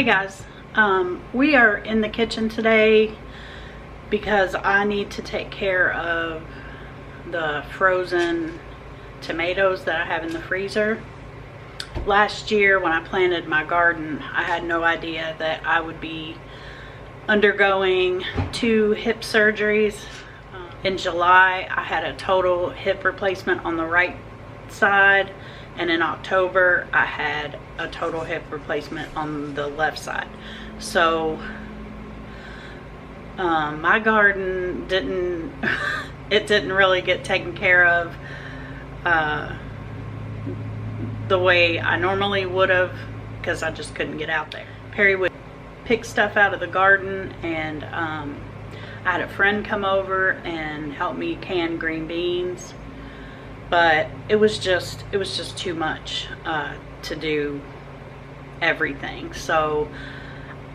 guys, we are in the kitchen today because I need to take care of the frozen tomatoes that I have in the freezer. Last year when I planted my garden, I had no idea that I would be undergoing 2 hip surgeries. In July, I had a total hip replacement on the right side, and in October, I had a total hip replacement on the left side. So my garden didn't really get taken care of the way I normally would have, because I just couldn't get out there. Perry would pick stuff out of the garden, and I had a friend come over and help me can green beans, but it was just too much to do everything. So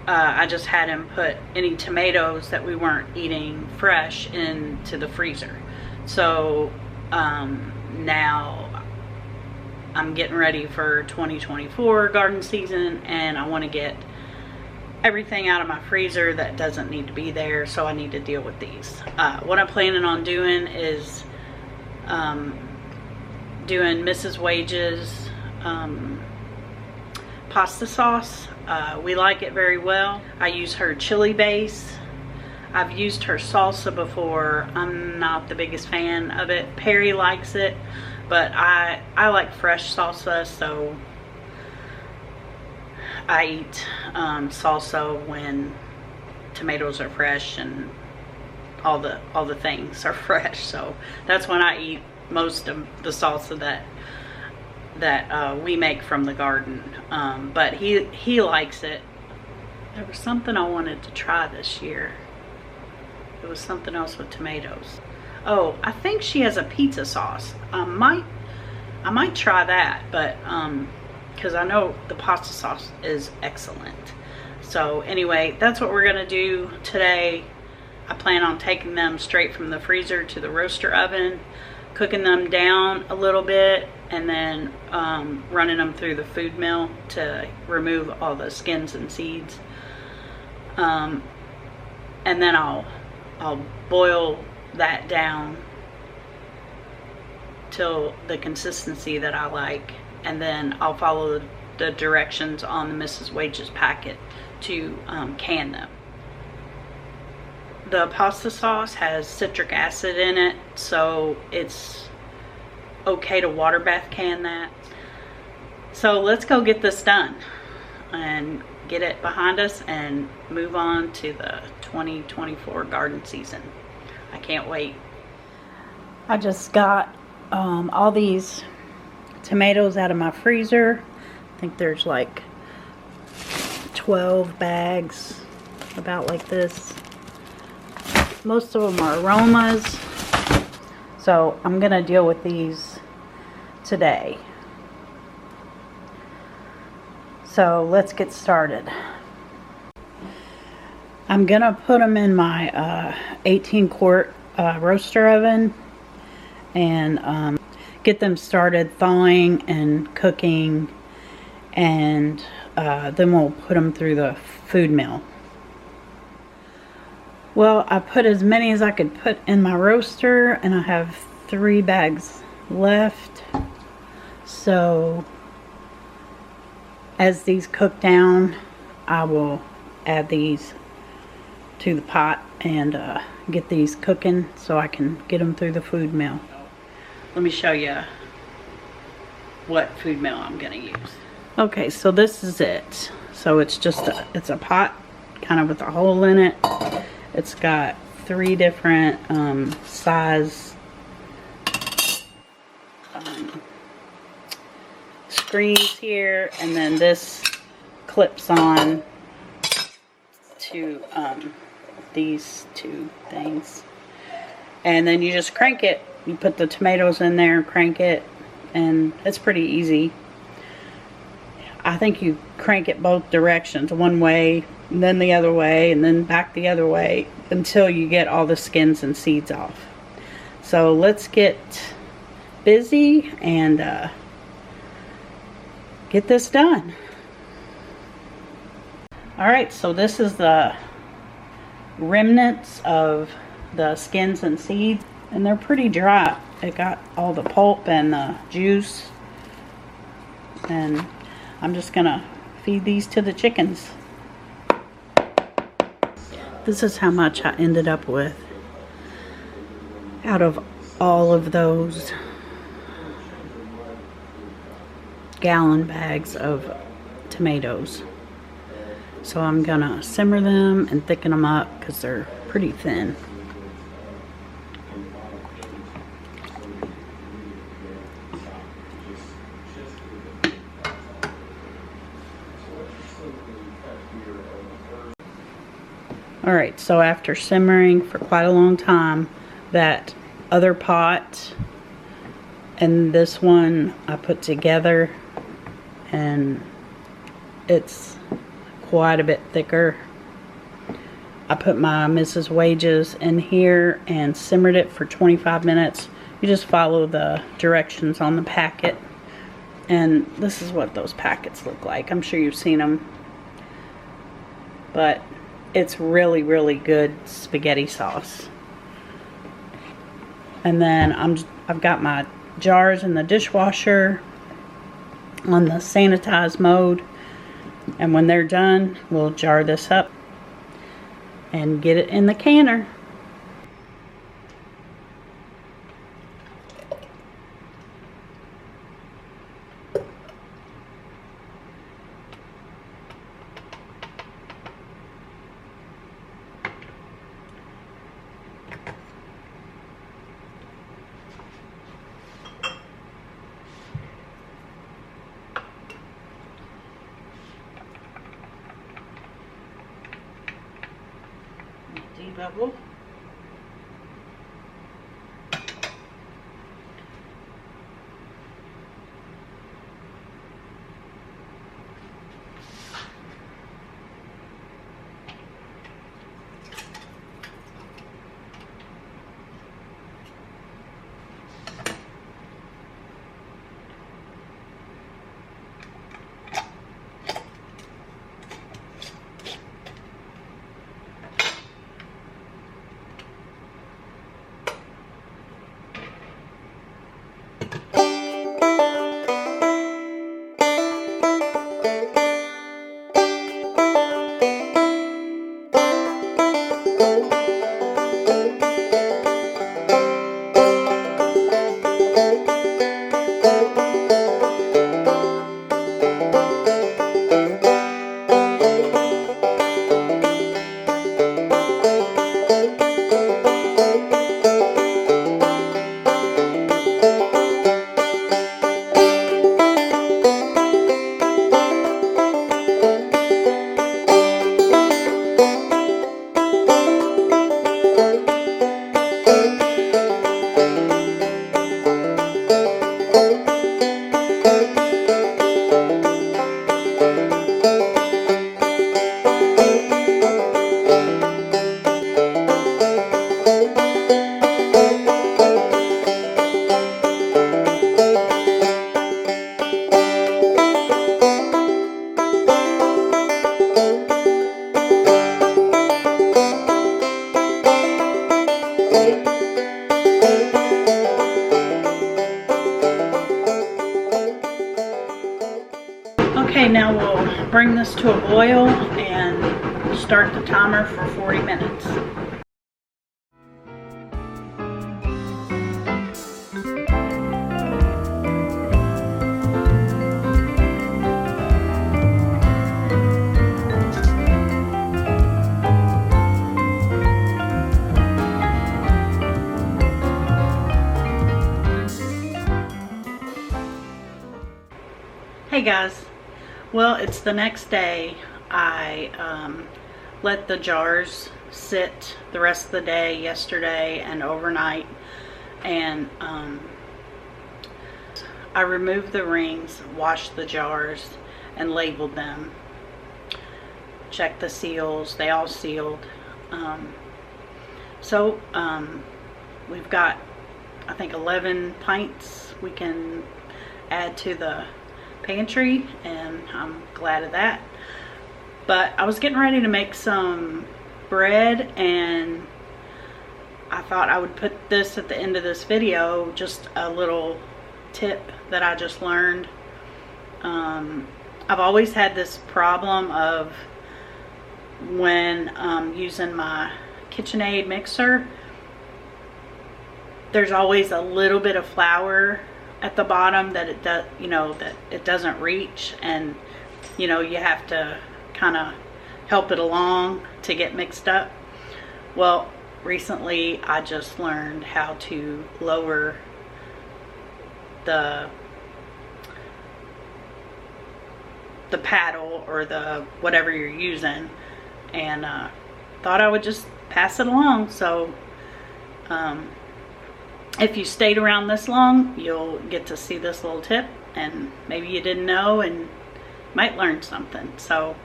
I just had him put any tomatoes that we weren't eating fresh into the freezer. So now I'm getting ready for 2024 garden season, and I want to get everything out of my freezer that doesn't need to be there, so I need to deal with these. What I'm planning on doing is doing Mrs. Wage's pasta sauce. We like it very well. I use her chili base. I've used her salsa before. I'm not the biggest fan of it. Perry likes it, but I like fresh salsa, so I eat salsa when tomatoes are fresh and all the things are fresh. So that's when I eat most of the salsa that we make from the garden. But he likes it. There was something I wanted to try this year. It was something else with tomatoes. Oh, I think she has a pizza sauce. I might try that, but because I know the pasta sauce is excellent. So anyway, that's what we're gonna do today. I plan on taking them straight from the freezer to the roaster oven, cooking them down a little bit, and then running them through the food mill to remove all the skins and seeds. And then I'll boil that down till the consistency that I like, and then I'll follow the directions on the Mrs. Wage's packet to can them. The pasta sauce has citric acid in it, so it's okay to water bath can that. So let's go get this done and get it behind us and move on to the 2024 garden season. I can't wait. I just got all these tomatoes out of my freezer. I think there's like 12 bags, about like this. Most of them are aromas, so I'm gonna deal with these today. So let's get started. I'm gonna put them in my 18 quart roaster oven and get them started thawing and cooking, and then we'll put them through the food mill. Well, I put as many as I could put in my roaster, and I have 3 bags left. So as these cook down, I will add these to the pot and get these cooking so I can get them through the food mill. Let me show you what food mill I'm gonna use. Okay, so this is it. So it's just it's a pot kind of with a hole in it. It's got 3 different size screens here, and then this clips on to these 2 things, and then you just crank it. You put the tomatoes in there, crank it, and it's pretty easy. I think you crank it both directions, one way and then the other way and then back the other way until you get all the skins and seeds off. So let's get busy and get this done. Alright, so this is the remnants of the skins and seeds, and they're pretty dry. It got all the pulp and the juice, and I'm just gonna feed these to the chickens. This is how much I ended up with out of all of those gallon bags of tomatoes. So I'm gonna simmer them and thicken them up because they're pretty thin. Alright, so after simmering for quite a long time, that other pot and this one I put together, and it's quite a bit thicker. I put my Mrs. Wages in here and simmered it for 25 minutes. You just follow the directions on the packet, and this is what those packets look like. I'm sure you've seen them, but it's really, really good spaghetti sauce. And then I've got my jars in the dishwasher on the sanitize mode, and when they're done, we'll jar this up and get it in the canner. Bubble. Okay, now we'll bring this to a boil and start the timer for 40 minutes. Hey guys, well, it's the next day. I let the jars sit the rest of the day yesterday and overnight, and I removed the rings, washed the jars, and labeled them. Checked the seals, they all sealed. We've got, I think, 11 pints we can add to the pantry, and I'm glad of that. But I was getting ready to make some bread, and I thought I would put this at the end of this video, just a little tip that I just learned. I've always had this problem of when using my KitchenAid mixer, there's always a little bit of flour at the bottom that it does, you know, that it doesn't reach, and you know, you have to kind of help it along to get mixed up. Well, recently I just learned how to lower the paddle or the whatever you're using, and thought I would just pass it along. So if you stayed around this long, you'll get to see this little tip, and maybe you didn't know and might learn something. So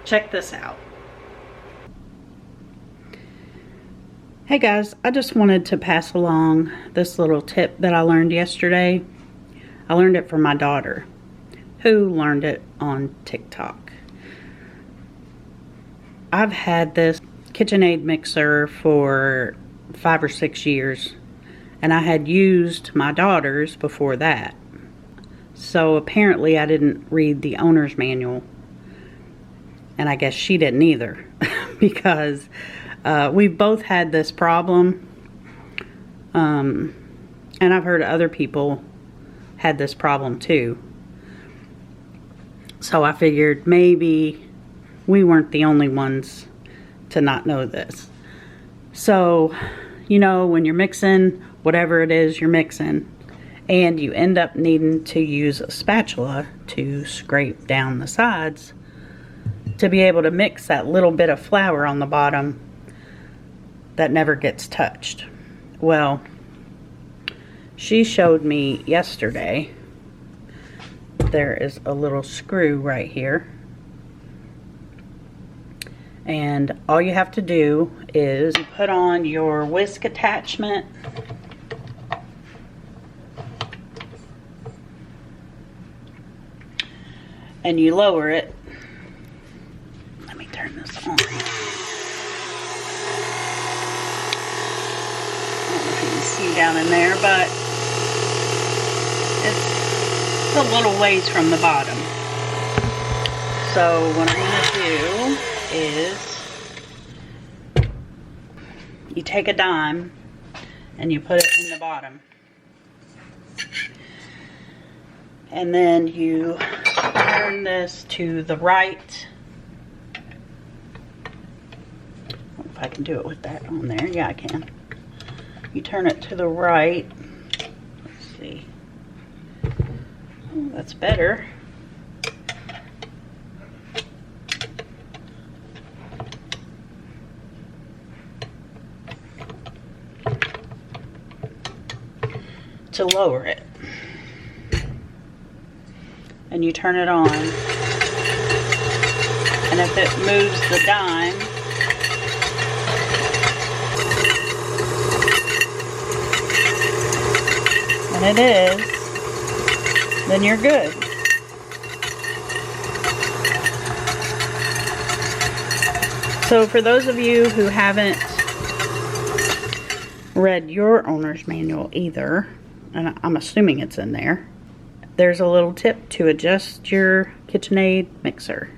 check this out. Hey guys, I just wanted to pass along this little tip that I learned yesterday. I learned it from my daughter, who learned it on TikTok. I've had this KitchenAid mixer for 5 or 6 years, and I had used my daughter's before that. So apparently I didn't read the owner's manual, and I guess she didn't either, because we've both had this problem, and I've heard other people had this problem too. So I figured maybe we weren't the only ones to not know this. So, you know, when you're mixing whatever it is you're mixing, and you end up needing to use a spatula to scrape down the sides to be able to mix that little bit of flour on the bottom that never gets touched. Well, she showed me yesterday there is a little screw right here, and all you have to do is put on your whisk attachment, and you lower it. Let me turn this on. I don't know if you can see down in there, but it's a little ways from the bottom. So what I'm going to do is you take a dime and you put it in the bottom, and then you turn this to the right. If I can do it with that on there. Yeah, I can. You turn it to the right. Let's see. Oh, that's better. To lower it. And you turn it on. And if it moves the dime, and it is, then you're good. So for those of you who haven't read your owner's manual either, and I'm assuming it's in there, there's a little tip to adjust your KitchenAid mixer.